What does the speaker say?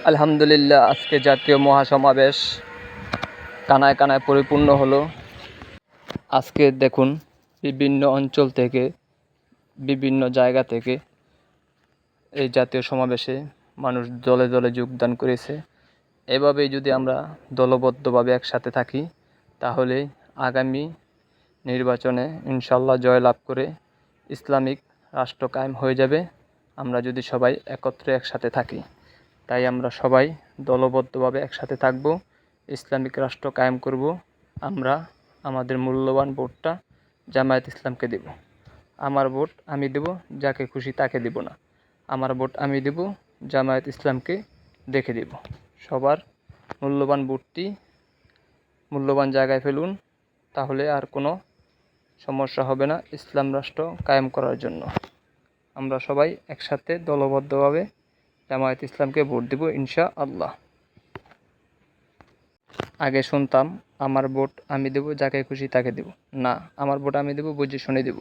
আলহামদুলিল্লাহ, আজকে জাতীয় মহাসমাবেশ কানায় কানায় পরিপূর্ণ হলো। আজকে দেখুন, বিভিন্ন অঞ্চল থেকে, বিভিন্ন জায়গা থেকে এই জাতীয় সমাবেশে মানুষ দলে দলে যোগদান করেছে। এভাবেই যদি আমরা দলবদ্ধভাবে একসাথে থাকি, তাহলে আগামী নির্বাচনে ইনশাল্লাহ জয়লাভ করে ইসলামিক রাষ্ট্র কায়েম হয়ে যাবে, আমরা যদি সবাই একত্রে একসাথে থাকি। তাই আমরা সবাই দলবদ্ধভাবে একসাথে থাকব, ইসলামিক রাষ্ট্র কায়েম করব। আমরা আমাদের মূল্যবান ভোটটা জামায়াত ইসলামকে দেব। আমার ভোট আমি দেব, যাকে খুশি তাকে দেব না। আমার ভোট আমি দেব, জামায়াত ইসলামকে দেখে দেব। সবার মূল্যবান ভোটটি মূল্যবান জায়গায় ফেলুন, তাহলে আর কোনো সমস্যা হবে না ইসলাম রাষ্ট্র কায়েম করার জন্য। আমরা সবাই একসাথে দলবদ্ধভাবে জামায়াত ইসলামকে ভোট দেব ইনশাআল্লাহ। আগে শুনতাম আমার ভোট আমি দেব, যাকে খুশি তাকে দেব। না, আমার ভোট আমি দেব, বুঝে শুনে দেব।